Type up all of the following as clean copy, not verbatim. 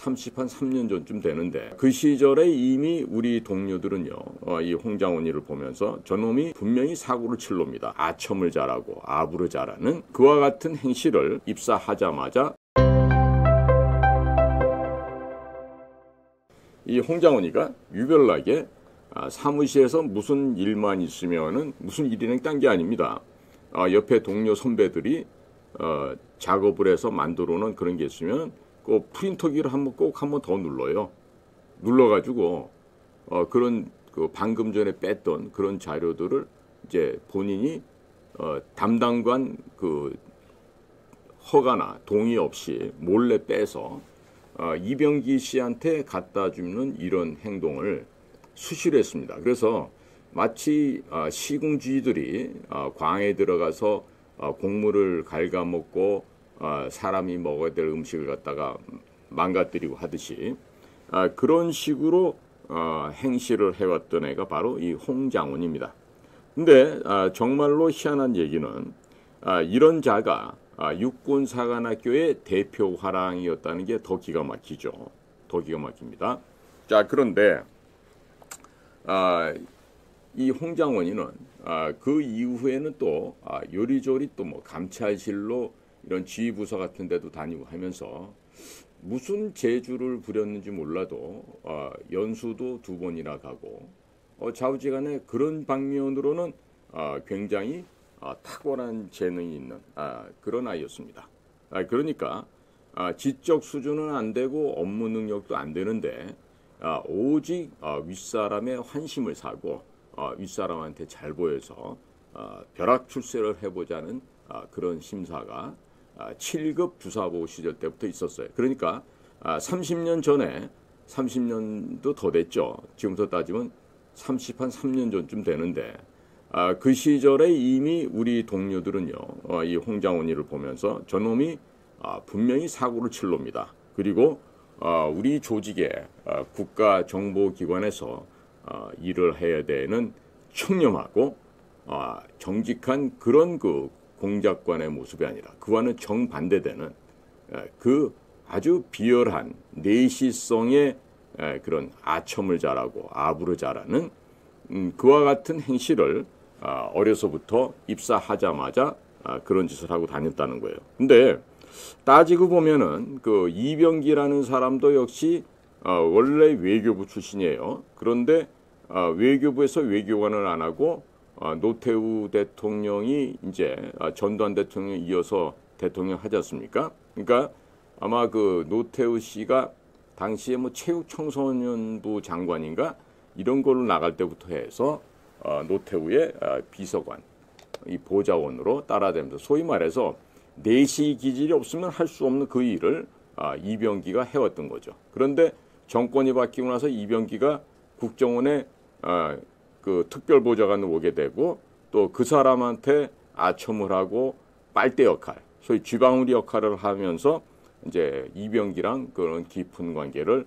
한 3년 전쯤 되는데 그 시절에 이미 우리 동료들은요 이 홍장원이를 보면서 저놈이 분명히 사고를 칠 놈이다. 아첨을 잘하고 아부를 잘하는 그와 같은 행실을 입사하자마자 이 홍장원이가 유별나게 사무실에서 무슨 일만 있으면은 무슨 일이랑 딴 게 아닙니다. 옆에 동료 선배들이 작업을 해서 만들어 놓은 그런 게 있으면 그 프린터기를 꼭 한번 더 눌러요. 눌러가지고 그런 그 방금 전에 뺐던 그런 자료들을 이제 본인이 담당관 그 허가나 동의 없이 몰래 빼서 이병기 씨한테 갖다 주는 이런 행동을 수시로 했습니다. 그래서 마치 시궁주의들이 광에 들어가서 곡물을 갉아먹고 사람이 먹어야 될 음식을 갖다가 망가뜨리고 하듯이 그런 식으로 행실을 해왔던 애가 바로 이 홍장원입니다. 근데 정말로 희한한 얘기는 이런 자가 육군사관학교의 대표 화랑이었다는 게 더 기가 막히죠. 더 기가 막힙니다. 자, 그런데 이 홍장원이는 그 이후에는 또 요리조리 또 뭐 감찰실로 이런 지휘부서 같은 데도 다니고 하면서 무슨 재주를 부렸는지 몰라도 연수도 2번이나 가고 좌우지간에 그런 방면으로는 굉장히 탁월한 재능이 있는 그런 아이였습니다. 그러니까 지적 수준은 안 되고 업무 능력도 안 되는데 오직 윗사람의 환심을 사고 윗사람한테 잘 보여서 벼락 출세를 해보자는 그런 심사가 7급 주사보 시절 때부터 있었어요. 그러니까 30년 전에 30년도 더 됐죠. 지금부터 따지면 한 3년 전쯤 되는데 그 시절에 이미 우리 동료들은요 이 홍장원이를 보면서 저놈이 분명히 사고를 칠 놈이다. 그리고 우리 조직의 국가정보기관에서 일을 해야 되는 청렴하고 정직한 그런 그 공작관의 모습이 아니라 그와는 정반대되는 그 아주 비열한 내시성의 그런 아첨을 잘하고 아부를 잘하는 그와 같은 행실을 어려서부터 입사하자마자 그런 짓을 하고 다녔다는 거예요. 근데 따지고 보면은 그 이병기라는 사람도 역시 원래 외교부 출신이에요. 그런데 외교부에서 외교관을 안 하고 노태우 대통령이 이제 전두환 대통령에 이어서 대통령 하지 않습니까? 그러니까 아마 그 노태우 씨가 당시에 뭐 체육청소년부 장관인가 이런 걸로 나갈 때부터 해서 노태우의 비서관, 이 보좌원으로 따라다니면서 소위 말해서 내시 기질이 없으면 할 수 없는 그 일을 이병기가 해왔던 거죠. 그런데 정권이 바뀌고 나서 이병기가 국정원에 그 특별보좌관으로 오게 되고 또 그 사람한테 아첨을 하고 빨대 역할, 소위 쥐방울이 역할을 하면서 이제 이병기랑 그런 깊은 관계를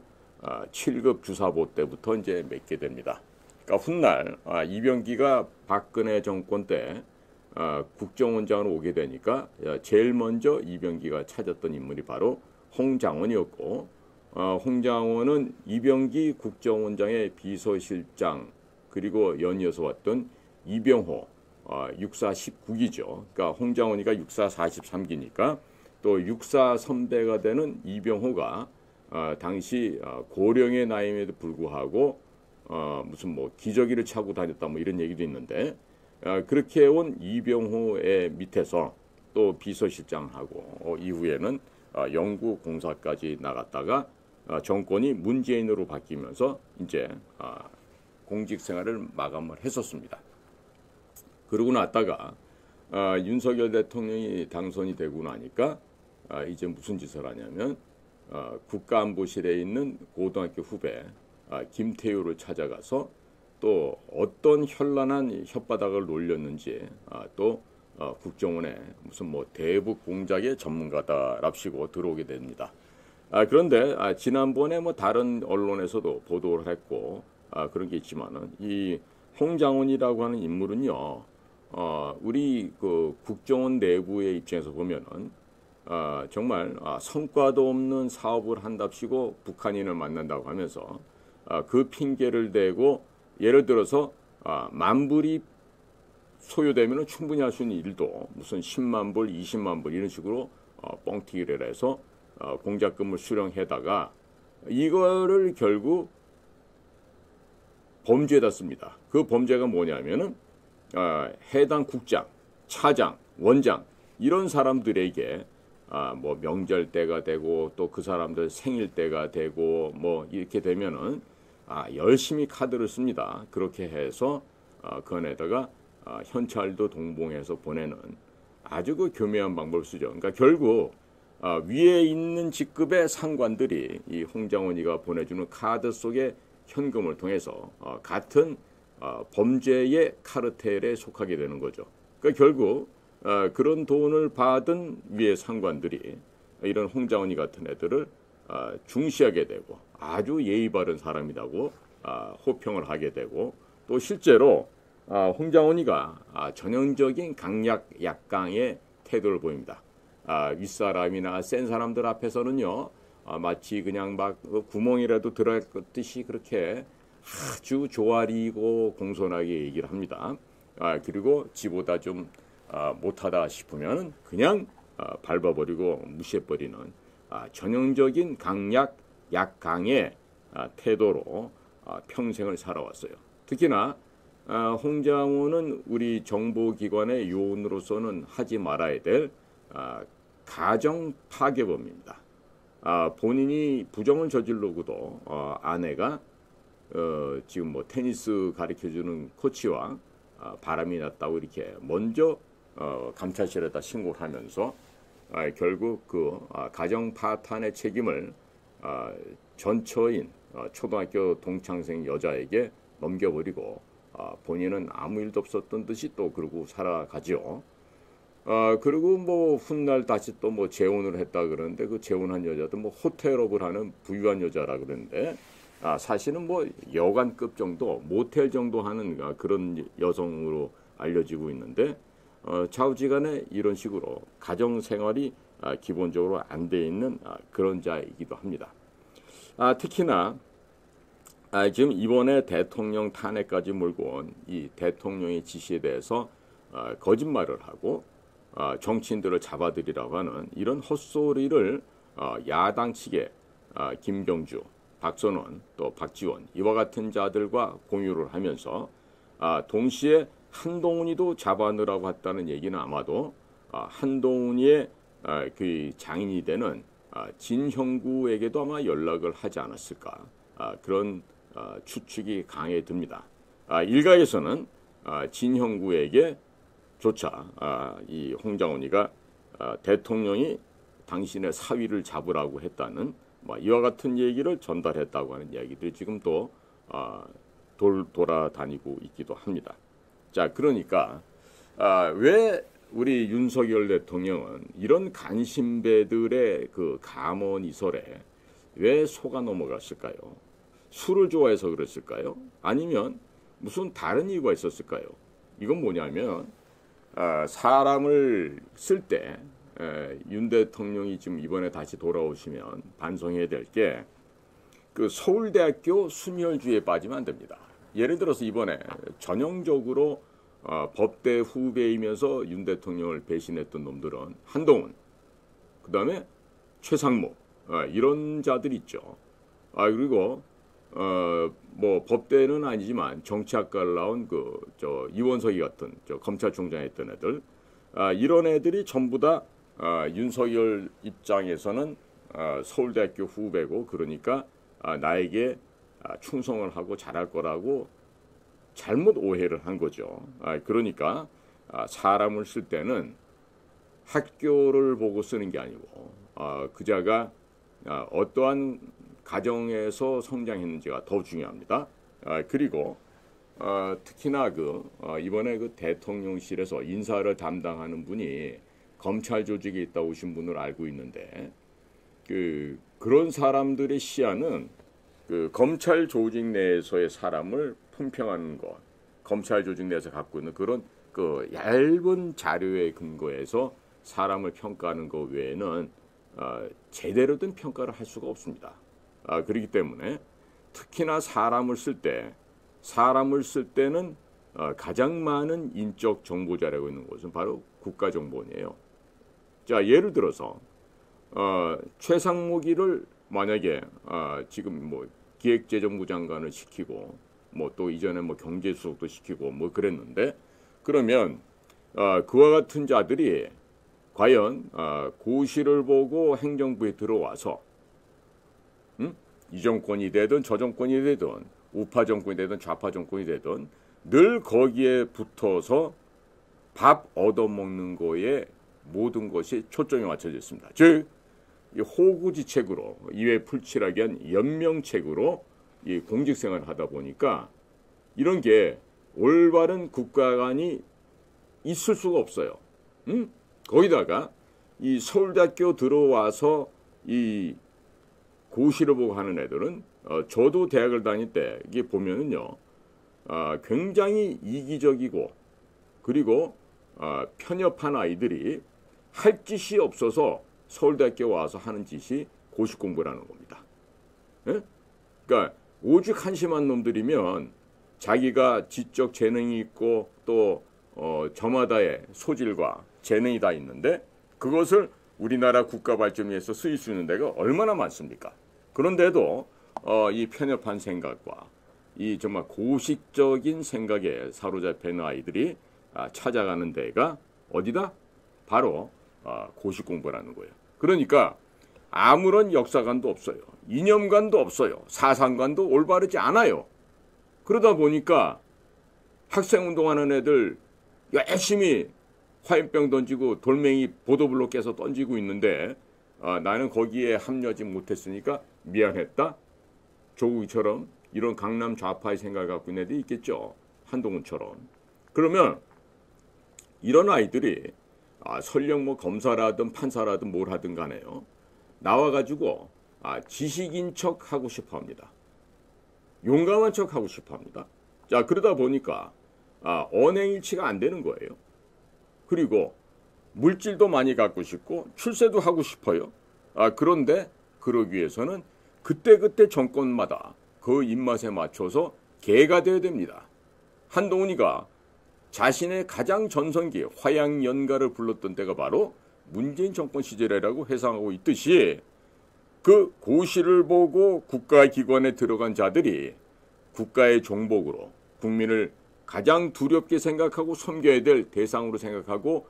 7급 주사보 때부터 이제 맺게 됩니다. 그러니까 훗날 이병기가 박근혜 정권 때 국정원장으로 오게 되니까 제일 먼저 이병기가 찾았던 인물이 바로 홍장원이었고 홍장원은 이병기 국정원장의 비서실장 그리고 연이어서 왔던 이병호 육사 19기죠. 그러니까 홍장원이가 육사 43기니까 또 육사 선배가 되는 이병호가 당시 고령의 나이에도 불구하고 무슨 뭐 기저귀를 차고 다녔다 뭐 이런 얘기도 있는데 그렇게 온 이병호의 밑에서 또 비서실장하고 이후에는 연구공사까지 나갔다가 정권이 문재인으로 바뀌면서 이제 공직 생활을 마감을 했었습니다. 그러고 났다가 윤석열 대통령이 당선이 되고 나니까 이제 무슨 짓을 하냐면 국가안보실에 있는 고등학교 후배 김태효를 찾아가서 또 어떤 현란한 혓바닥을 놀렸는지 또 국정원에 무슨 뭐 대북 공작의 전문가다랍시고 들어오게 됩니다. 그런데 지난번에 뭐 다른 언론에서도 보도를 했고 그런 게 있지만은 이 홍장원이라고 하는 인물은요 우리 그 국정원 내부의 입장에서 보면은 정말 성과도 없는 사업을 한답시고 북한인을 만난다고 하면서 그 핑계를 대고 예를 들어서 만 불이 소요되면 충분히 할 수 있는 일도 무슨 10만 불, 20만 불 이런 식으로 뻥튀기를 해서 공작금을 수령해다가 이거를 결국 범죄에다 씁니다. 그 범죄가 뭐냐면은 해당 국장, 차장, 원장 이런 사람들에게 뭐 명절 때가 되고 또 그 사람들 생일 때가 되고 뭐 이렇게 되면은 열심히 카드를 씁니다. 그렇게 해서 그 안에다가 현찰도 동봉해서 보내는 아주 그 교묘한 방법을 쓰죠. 그러니까 결국 위에 있는 직급의 상관들이 이 홍장원이가 보내주는 카드 속에 현금을 통해서 같은 범죄의 카르텔에 속하게 되는 거죠. 그러니까 결국 그런 돈을 받은 위의 상관들이 이런 홍장원이 같은 애들을 중시하게 되고 아주 예의 바른 사람이라고 호평을 하게 되고 또 실제로 홍장원이가 전형적인 강약 약강의 태도를 보입니다. 윗사람이나 센 사람들 앞에서는요 마치 그냥 막 구멍이라도 들어갔듯이 그렇게 아주 조아리고 공손하게 얘기를 합니다. 그리고 지보다 좀 못하다 싶으면 그냥 밟아버리고 무시해버리는 전형적인 강약 약강의 태도로 평생을 살아왔어요. 특히나 홍장호는 우리 정보기관의 요원으로서는 하지 말아야 될 가정 파괴범입니다. 본인이 부정을 저지르고도 아내가 지금 뭐 테니스 가르쳐주는 코치와 바람이 났다고 이렇게 먼저 감찰실에다 신고를 하면서 결국 그 가정 파탄의 책임을 전처인 초등학교 동창생 여자에게 넘겨버리고 본인은 아무 일도 없었던 듯이 또 그러고 살아가죠. 그리고 뭐 훗날 다시 또 뭐 재혼을 했다 그러는데 그 재혼한 여자도 뭐 호텔업을 하는 부유한 여자라 그러는데 사실은 뭐 여관급 정도 모텔 정도 하는 그런 여성으로 알려지고 있는데 좌우지간에 이런 식으로 가정 생활이 기본적으로 안 돼 있는 그런 자이기도 합니다. 특히나 지금 이번에 대통령 탄핵까지 몰고 온 이 대통령의 지시에 대해서 거짓말을 하고 정치인들을 잡아들이라고 하는 이런 헛소리를 야당 측에 김경주, 박선원, 또 박지원 이와 같은 자들과 공유를 하면서 동시에 한동훈이도 잡아넣으라고 했다는 얘기는 아마도 한동훈이의 그 장인이 되는 진형구에게도 아마 연락을 하지 않았을까 그런 추측이 강해 듭니다. 일각에서는 진형구에게 조차 이 홍장원이가 대통령이 당신의 사위를 잡으라고 했다는 이와 같은 얘기를 전달했다고 하는 이야기들이 지금 또 돌아다니고 있기도 합니다. 자, 그러니까 왜 우리 윤석열 대통령은 이런 간신배들의 그 감언이설에 왜 속아 넘어갔을까요? 술을 좋아해서 그랬을까요? 아니면 무슨 다른 이유가 있었을까요? 이건 뭐냐면 사람을 쓸 때 윤 대통령이 지금 이번에 다시 돌아오시면 반성해야 될 게 그 서울대학교 순혈주의에 빠지면 안 됩니다. 예를 들어서 이번에 전형적으로 법대 후배이면서 윤 대통령을 배신했던 놈들은 한동훈, 그 다음에 최상목 이런 자들 있죠. 그리고 뭐 법대는 아니지만 정치학과를 나온 이원석이 같은 검찰총장 했던 애들 이런 애들이 전부 다 윤석열 입장에서는 서울대학교 후배고 그러니까 나에게 충성을 하고 잘할 거라고 잘못 오해를 한 거죠. 그러니까 사람을 쓸 때는 학교를 보고 쓰는 게 아니고 그자가 어떠한 가정에서 성장했는지가 더 중요합니다. 그리고 특히나 이번에 그 대통령실에서 인사를 담당하는 분이 검찰 조직에 있다 오신 분을 알고 있는데 그런 사람들의 시야는 그 검찰 조직 내에서의 사람을 품평하는 것, 검찰 조직 내에서 갖고 있는 그런 그 얇은 자료에 근거해서 사람을 평가하는 것 외에는 제대로 된 평가를 할 수가 없습니다. 그렇기 때문에 특히나 사람을 쓸 때는 가장 많은 인적 정보 자료가 있는 곳은 바로 국가정보원이에요. 자, 예를 들어서 최상무기를 만약에 지금 뭐 기획재정부 장관을 시키고 뭐 또 이전에 뭐 경제수석도 시키고 뭐 그랬는데, 그러면 그와 같은 자들이 과연 고시를 보고 행정부에 들어와서 이 정권이 되든 저 정권이 되든 우파 정권이 되든 좌파 정권이 되든 늘 거기에 붙어서 밥 얻어먹는 거에 모든 것이 초점이 맞춰져 있습니다. 즉, 이 호구지책으로, 이외 풀칠하게 한 연명책으로 이 공직생활을 하다 보니까 이런 게 올바른 국가관이 있을 수가 없어요. 거기다가 이 서울대학교 들어와서 이 고시를 보고 하는 애들은 저도 대학을 다닐 때 이게 보면은요, 굉장히 이기적이고 그리고 편협한 아이들이 할 짓이 없어서 서울대학교 와서 하는 짓이 고시 공부라는 겁니다. 예? 그러니까 오죽 한심한 놈들이면 자기가 지적 재능이 있고 또 저마다의 소질과 재능이 다 있는데 그것을 우리나라 국가 발전을 위해서 쓰일 수 있는 데가 얼마나 많습니까? 그런데도 이 편협한 생각과 이 정말 고식적인 생각에 사로잡혀 있는 아이들이 찾아가는 데가 어디다? 바로 고시 공부라는 거예요. 그러니까 아무런 역사관도 없어요. 이념관도 없어요. 사상관도 올바르지 않아요. 그러다 보니까 학생운동하는 애들 열심히 화염병 던지고 돌멩이 보도블록 깨서 던지고 있는데 나는 거기에 합류하지 못했으니까 미안했다. 조국이처럼 이런 강남 좌파의 생각을 갖고 있는 애들이 있겠죠. 한동훈처럼. 그러면 이런 아이들이 설령 뭐 검사라든 판사라든 뭘 하든 간에요. 나와가지고 지식인 척 하고 싶어 합니다. 용감한 척 하고 싶어 합니다. 자, 그러다 보니까 언행일치가 안 되는 거예요. 그리고 물질도 많이 갖고 싶고 출세도 하고 싶어요. 그런데 그러기 위해서는 그때그때 정권마다 그 입맛에 맞춰서 개가 되어야 됩니다. 한동훈이가 자신의 가장 전성기 화양연가를 불렀던 때가 바로 문재인 정권 시절이라고 회상하고 있듯이 그 고시를 보고 국가기관에 들어간 자들이 국가의 종복으로 국민을 가장 두렵게 생각하고 섬겨야 될 대상으로 생각하고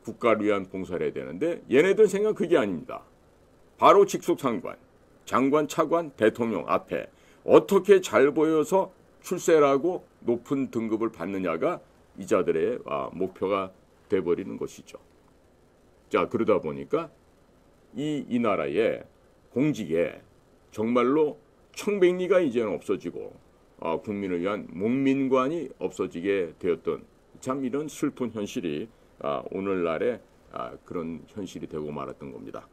국가를 위한 봉사를 해야 되는데 얘네들 생각 그게 아닙니다. 바로 직속상관, 장관, 차관, 대통령 앞에 어떻게 잘 보여서 출세를 하고 높은 등급을 받느냐가 이 자들의 목표가 돼버리는 것이죠. 자, 그러다 보니까 이 나라의 공직에 정말로 청백리가 이제는 없어지고 국민을 위한 목민관이 없어지게 되었던 참 이런 슬픈 현실이 오늘날의 그런 현실이 되고 말았던 겁니다.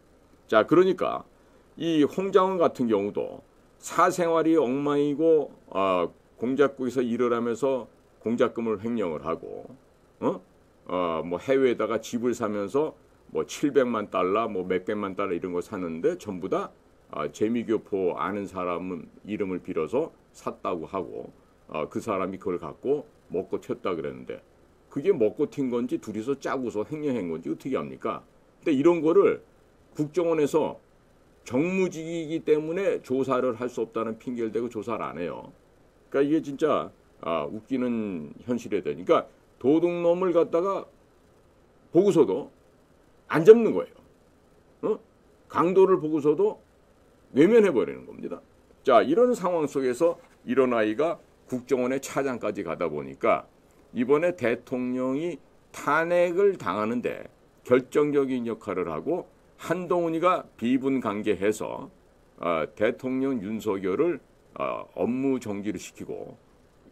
자, 그러니까 이 홍장원 같은 경우도 사생활이 엉망이고 공작국에서 일을 하면서 공작금을 횡령을 하고 뭐 해외에다가 집을 사면서 뭐 700만 달러 뭐 몇백만 달러 이런 거 샀는데 전부 다 재미교포 아는 사람 이름을 빌어서 샀다고 하고 그 사람이 그걸 갖고 먹고 튀었다 그랬는데 그게 먹고 튄 건지 둘이서 짜고서 횡령한 건지 어떻게 합니까? 근데 이런 거를 국정원에서 정무직이기 때문에 조사를 할 수 없다는 핑계를 대고 조사를 안 해요. 그러니까 이게 진짜 웃기는 현실이 되니까 도둑놈을 갖다가 보고서도 안 잡는 거예요. 강도를 보고서도 외면해버리는 겁니다. 자, 이런 상황 속에서 이런 아이가 국정원의 차장까지 가다 보니까 이번에 대통령이 탄핵을 당하는데 결정적인 역할을 하고 한동훈이가 비분관계해서 대통령 윤석열을 업무 정지를 시키고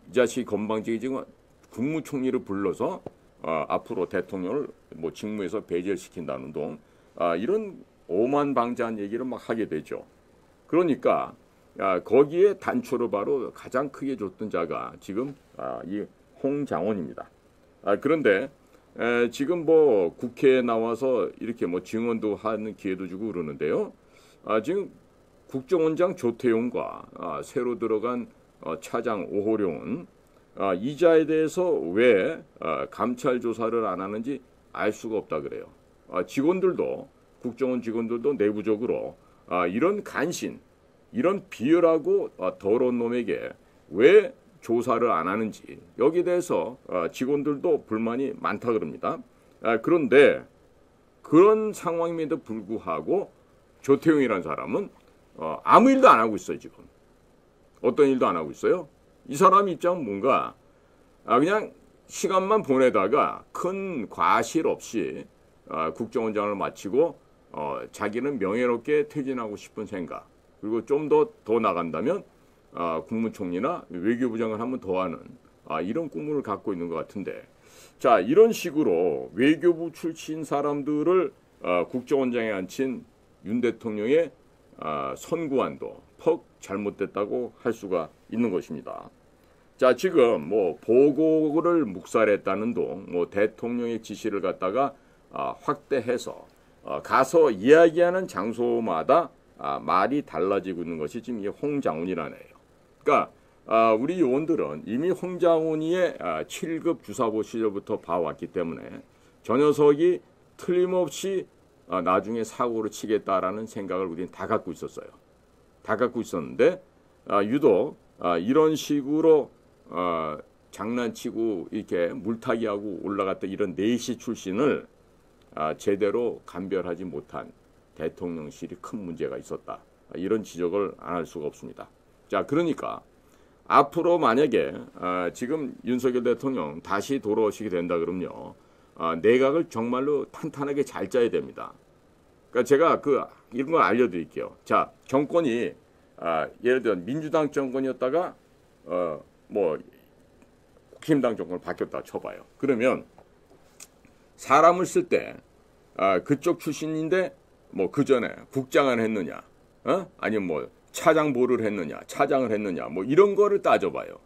이 자식 건방지게 지금 국무총리를 불러서 앞으로 대통령을 뭐 직무에서 배제를 시킨다는 동 이런 오만방자한 얘기를 막 하게 되죠. 그러니까 거기에 단초로 바로 가장 크게 줬던 자가 지금 이 홍장원입니다. 그런데 지금 뭐 국회에 나와서 이렇게 뭐 증언도 하는 기회도 주고 그러는데요. 지금 국정원장 조태용과 새로 들어간 차장 오호룡은 이자에 대해서 왜 감찰 조사를 안 하는지 알 수가 없다 그래요. 직원들도 국정원 직원들도 내부적으로 이런 간신, 이런 비열하고 더러운 놈에게 왜 조사를 안 하는지 여기에 대해서 직원들도 불만이 많다 그럽니다. 그런데 그런 상황임에도 불구하고 조태용이라는 사람은 아무 일도 안 하고 있어요. 지금 어떤 일도 안 하고 있어요. 이 사람 입장은 뭔가 그냥 시간만 보내다가 큰 과실 없이 국정원장을 마치고 자기는 명예롭게 퇴진하고 싶은 생각, 그리고 좀 더 나간다면 국무총리나 외교부장을 한 번 더 하는 이런 꿈을 갖고 있는 것 같은데, 자, 이런 식으로 외교부 출신 사람들을 국정원장에 앉힌 윤 대통령의 선구안도 퍽 잘못됐다고 할 수가 있는 것입니다. 자, 지금 뭐 보고를 묵살했다는 둥, 뭐 대통령의 지시를 갖다가 확대해서 가서 이야기하는 장소마다 말이 달라지고 있는 것이 지금 이 홍장훈이라는 애예요. 그러니까 우리 요원들은 이미 홍장훈이의 7급 주사보 시절부터 봐왔기 때문에 저 녀석이 틀림없이 나중에 사고를 치겠다라는 생각을 우리는 다 갖고 있었어요. 다 갖고 있었는데 유독 이런 식으로 장난치고 이렇게 물타기하고 올라갔던 이런 내시 출신을 제대로 감별하지 못한 대통령실이 큰 문제가 있었다. 이런 지적을 안 할 수가 없습니다. 자, 그러니까 앞으로 만약에 지금 윤석열 대통령 다시 돌아오시게 된다 그러면요, 내각을 정말로 탄탄하게 잘 짜야 됩니다. 그러니까 제가 이런 걸 알려드릴게요. 자, 정권이 예를 들어 민주당 정권이었다가 뭐 국힘당 정권을 바뀌었다 쳐봐요. 그러면 사람을 쓸 때 그쪽 출신인데 뭐 그 전에 국장을 했느냐, 아니면 뭐 차장 뭐를 했느냐, 차장을 했느냐, 뭐 이런 거를 따져봐요.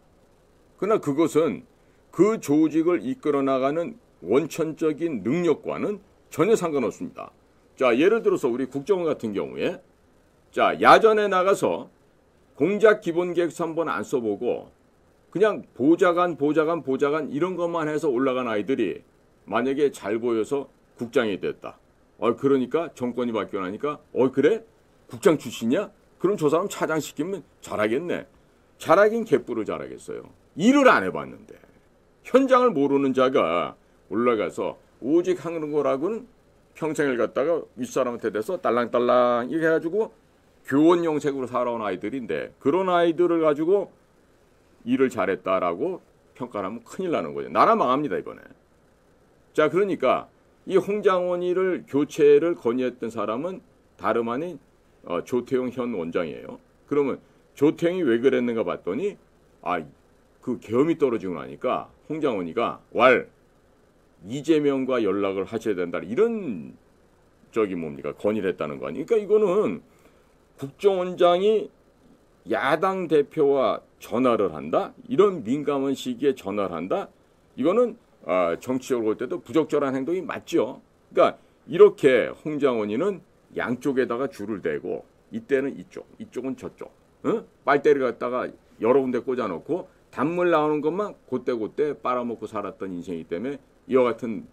그러나 그것은 그 조직을 이끌어 나가는 원천적인 능력과는 전혀 상관없습니다. 자, 예를 들어서 우리 국정원 같은 경우에 자, 야전에 나가서 공작 기본계획서 한번 안 써보고 그냥 보좌관 이런 것만 해서 올라간 아이들이 만약에 잘 보여서 국장이 됐다. 그러니까 정권이 바뀌고 나니까 그래? 국장 출신이야? 그럼 저 사람 차장 시키면 잘하겠네. 잘하긴 개뿔을 잘하겠어요. 일을 안 해봤는데. 현장을 모르는 자가 올라가서 오직 하는 거라고는 평생을 갖다가 윗사람한테 대서 딸랑딸랑 이렇게 해가지고 교원 영색으로 살아온 아이들인데, 그런 아이들을 가지고 일을 잘했다라고 평가를 하면 큰일 나는 거죠. 나라 망합니다, 이번에. 자, 그러니까 이 홍장원이를 교체를 건의했던 사람은 다름 아닌 조태용 현 원장이에요. 그러면 조태용이 왜 그랬는가 봤더니 그 계엄이 떨어지고 나니까 홍장원이가 이재명과 연락을 하셔야 된다, 이런 건의를 했다는 거 아니에요. 그러니까 이거는 국정원장이 야당 대표와 전화를 한다, 이런 민감한 시기에 전화를 한다, 이거는 정치적으로 볼 때도 부적절한 행동이 맞죠. 그러니까 이렇게 홍장원이는 양쪽에다가 줄을 대고 이때는 이쪽은 저쪽, 빨대를 갖다가 여러 군데 꽂아놓고 단물 나오는 것만 곧대 빨아먹고 살았던 인생이기 때문에 이와 같은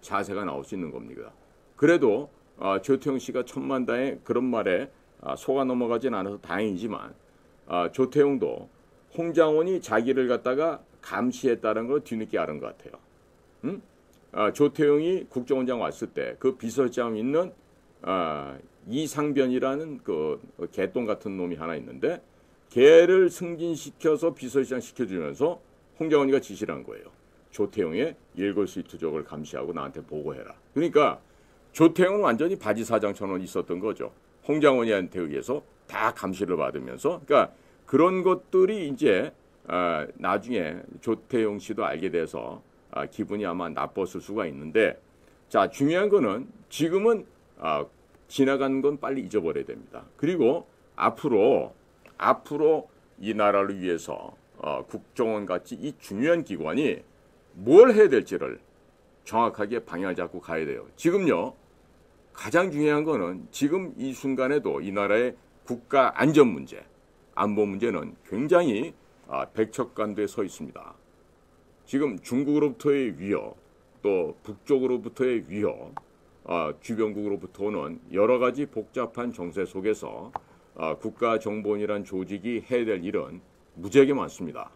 자세가 나올 수 있는 겁니다. 그래도 조태용 씨가 천만다행 그런 말에 속아 넘어가진 않아서 다행이지만 조태용도 홍장원이 자기를 갖다가 감시했다는 걸 뒤늦게 알은 것 같아요. 조태용이 국정원장 왔을 때 그 비서실장 있는 이상변이라는 그 개똥 같은 놈이 하나 있는데, 걔를 승진시켜서 비서실장 시켜주면서 홍장원이가 지시를 한 거예요. 조태용의 일거수일투족을 감시하고 나한테 보고해라. 그러니까 조태용은 완전히 바지사장처럼 있었던 거죠. 홍장원이한테 의해서 다 감시를 받으면서. 그러니까 그런 것들이 이제 나중에 조태용 씨도 알게 돼서 기분이 아마 나빴을 수가 있는데, 자, 중요한 거는 지금은 지나간 건 빨리 잊어버려야 됩니다. 그리고 앞으로 이 나라를 위해서 국정원 같이 이 중요한 기관이 뭘 해야 될지를 정확하게 방향을 잡고 가야 돼요. 지금요, 가장 중요한 거는 지금 이 순간에도 이 나라의 국가 안전 문제, 안보 문제는 굉장히 백척간도에 서 있습니다. 지금 중국으로부터의 위협, 또 북쪽으로부터의 위협, 주변국으로부터 는 여러 가지 복잡한 정세 속에서 국가정보원이란 조직이 해야 될 일은 무지하게 많습니다.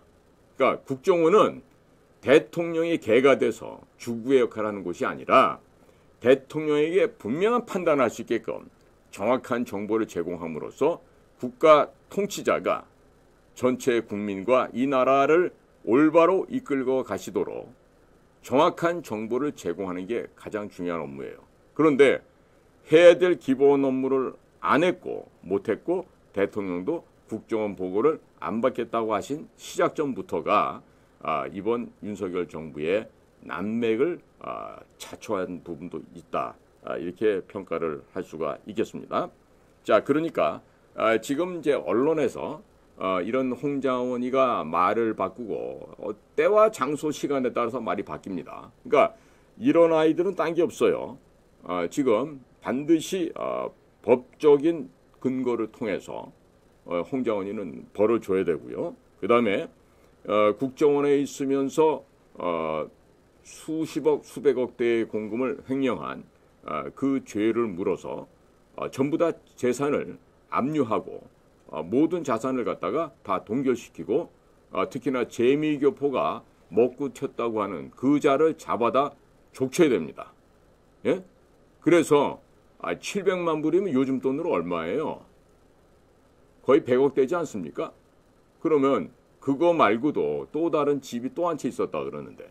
그러니까 국정원은 대통령이 개가 돼서 주구의 역할을 하는 곳이 아니라 대통령에게 분명한 판단할 수 있게끔 정확한 정보를 제공함으로써 국가 통치자가 전체 국민과 이 나라를 올바로 이끌고 가시도록 정확한 정보를 제공하는 게 가장 중요한 업무예요. 그런데 해야 될 기본 업무를 안 했고 못했고 대통령도 국정원 보고를 안 받겠다고 하신 시작점부터가 이번 윤석열 정부의 난맥을 자초한 부분도 있다. 이렇게 평가를 할 수가 있겠습니다. 자, 그러니까 지금 이제 언론에서 이런 홍장원이가 말을 바꾸고 때와 장소 시간에 따라서 말이 바뀝니다. 그러니까 이런 아이들은 딴 게 없어요. 지금 반드시 법적인 근거를 통해서 홍장원이는 벌을 줘야 되고요. 그 다음에 국정원에 있으면서 수십억, 수백억 대의 공금을 횡령한 그 죄를 물어서 전부 다 재산을 압류하고 모든 자산을 갖다가 다 동결시키고 특히나 재미교포가 먹고 튀었다고 하는 그 자를 잡아다 족쳐야 됩니다. 예? 그래서 700만 불이면 요즘 돈으로 얼마예요? 거의 100억 되지 않습니까? 그러면 그거 말고도 또 다른 집이 또 한 채 있었다 그러는데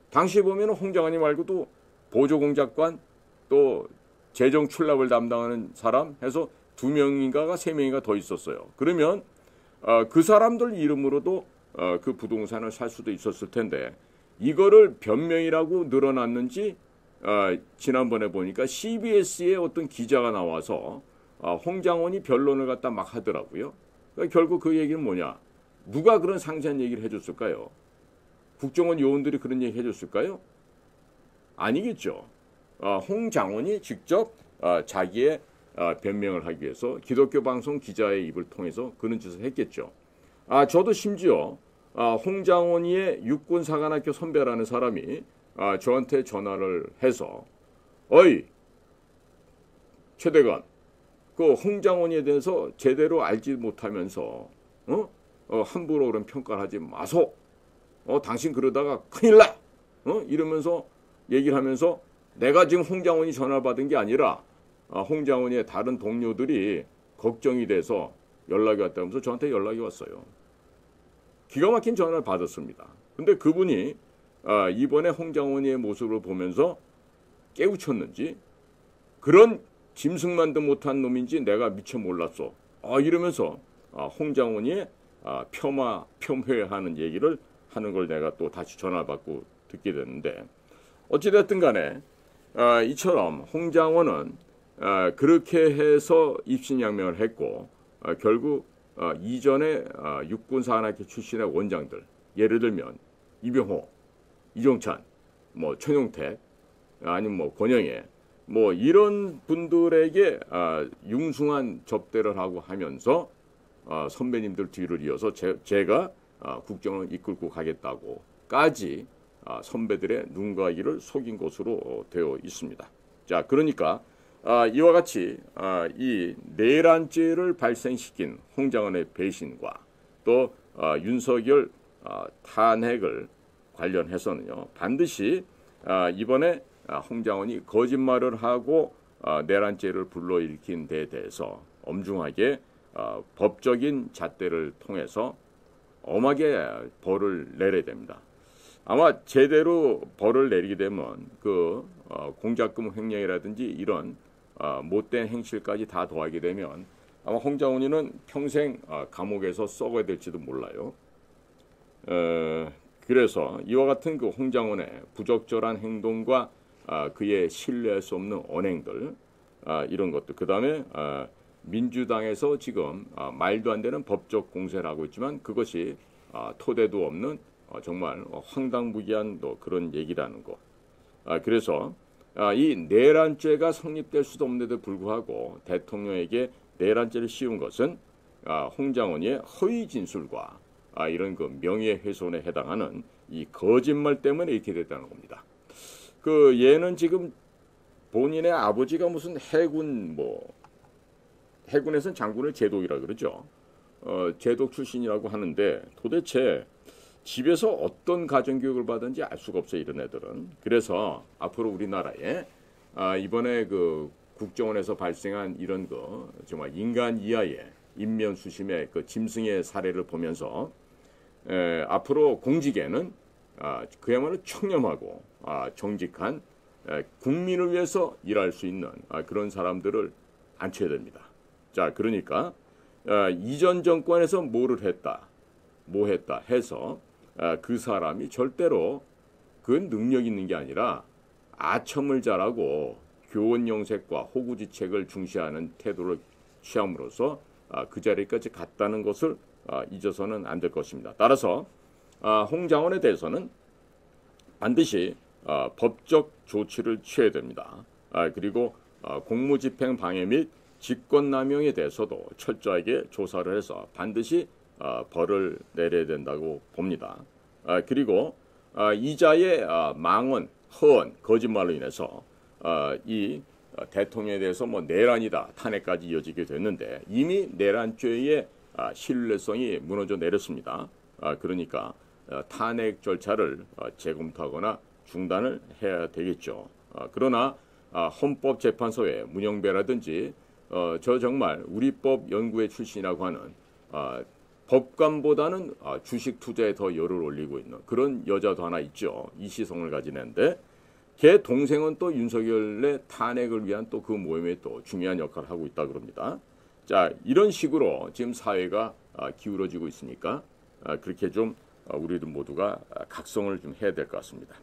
당시 보면 홍장원이 말고도 보조공작관 또 재정 출납을 담당하는 사람 해서 2명인가가 3명인가 더 있었어요. 그러면 그 사람들 이름으로도 그 부동산을 살 수도 있었을 텐데 이거를 변명이라고 늘어났는지 지난번에 보니까 CBS의 어떤 기자가 나와서 홍장원이 변론을 갖다 막 하더라고요. 그러니까 결국 그 얘기는 뭐냐? 누가 그런 상세한 얘기를 해줬을까요? 국정원 요원들이 그런 얘기 해줬을까요? 아니겠죠. 홍장원이 직접 자기의 변명을 하기 위해서 기독교 방송 기자의 입을 통해서 그런 짓을 했겠죠. 저도 심지어 홍장원이의 육군사관학교 선배라는 사람이 저한테 전화를 해서 어이 최대관 그 홍장원이에 대해서 제대로 알지 못하면서 함부로 그런 평가를 하지 마소. 당신 그러다가 큰일 나. 이러면서 얘기를 하면서 내가 지금 홍장원이 전화를 받은 게 아니라 홍장원이의 다른 동료들이 걱정이 돼서 연락이 왔다면서 저한테 연락이 왔어요. 기가 막힌 전화를 받았습니다. 근데 그분이 이번에 홍장원이의 모습을 보면서 깨우쳤는지 그런 짐승만도 못한 놈인지 내가 미처 몰랐어. 이러면서 홍장원이의 폄훼하는 얘기를 하는 걸 내가 또 다시 전화 받고 듣게 됐는데 어찌됐든 간에 이처럼 홍장원은 그렇게 해서 입신양명을 했고 결국 이전에 육군사관학교 출신의 원장들 예를 들면 이병호, 이종찬, 뭐 천용택 아니면 뭐 권영애 뭐 이런 분들에게 융숭한 접대를 하고 하면서 선배님들 뒤를 이어서 제가 국정을 이끌고 가겠다고까지 선배들의 눈과 귀를 속인 것으로 되어 있습니다. 자, 그러니까 이와 같이 이 내란죄를 발생시킨 홍장원의 배신과 또 윤석열 탄핵을 관련해서는요 반드시 이번에 홍장원이 거짓말을 하고 내란죄를 불러일으킨 데 대해서 엄중하게 법적인 잣대를 통해서 엄하게 벌을 내려야 됩니다. 아마 제대로 벌을 내리게 되면 그 공작금 횡령이라든지 이런 못된 행실까지 다 더하게 되면 아마 홍장원이는 평생 감옥에서 썩어야 될지도 몰라요. 그래서 이와 같은 그 홍장원의 부적절한 행동과 그의 신뢰할 수 없는 언행들 이런 것들 그 다음에 민주당에서 지금 말도 안 되는 법적 공세를 하고 있지만 그것이 토대도 없는 정말 황당무계한 그런 얘기라는 거 그래서 이 내란죄가 성립될 수도 없는데도 불구하고 대통령에게 내란죄를 씌운 것은 홍장원의 허위 진술과 이런 그 명예훼손에 해당하는 이 거짓말 때문에 이렇게 됐다는 겁니다. 그 얘는 지금 본인의 아버지가 무슨 해군에서는 장군을 제독이라 그러죠. 제독 출신이라고 하는데 도대체 집에서 어떤 가정교육을 받은지 알 수가 없어요, 이런 애들은. 그래서 앞으로 우리나라에 이번에 그 국정원에서 발생한 이런 거 정말 인간 이하의 인면수심의 그 짐승의 사례를 보면서 앞으로 공직에는 그야말로 청렴하고 정직한 국민을 위해서 일할 수 있는 그런 사람들을 앉혀야 됩니다. 자, 그러니까 이전 정권에서 뭐 했다 해서 그 사람이 절대로 그 능력 있는 게 아니라 아첨을 잘하고 교원 영색과 호구지책을 중시하는 태도를 취함으로써 그 자리까지 갔다는 것을 잊어서는 안 될 것입니다. 따라서 홍장원에 대해서는 반드시 법적 조치를 취해야 됩니다. 그리고 공무집행 방해 및 직권남용에 대해서도 철저하게 조사를 해서 반드시 벌을 내려야 된다고 봅니다. 그리고 이자의 망언, 허언, 거짓말로 인해서 이 대통령에 대해서 뭐 내란이다, 탄핵까지 이어지게 됐는데 이미 내란죄의 신뢰성이 무너져 내렸습니다. 그러니까 탄핵 절차를 재검토하거나 중단을 해야 되겠죠. 그러나 헌법재판소의 문영배라든지 저 정말 우리법 연구회 출신이라고 하는 법관보다는 주식 투자에 더 열을 올리고 있는 그런 여자도 하나 있죠. 이시성을 가진 애인데 걔 동생은 또 윤석열의 탄핵을 위한 또 그 모임에 또 중요한 역할을 하고 있다 그럽니다. 자, 이런 식으로 지금 사회가 기울어지고 있으니까 그렇게 좀 우리들 모두가 각성을 좀 해야 될 것 같습니다.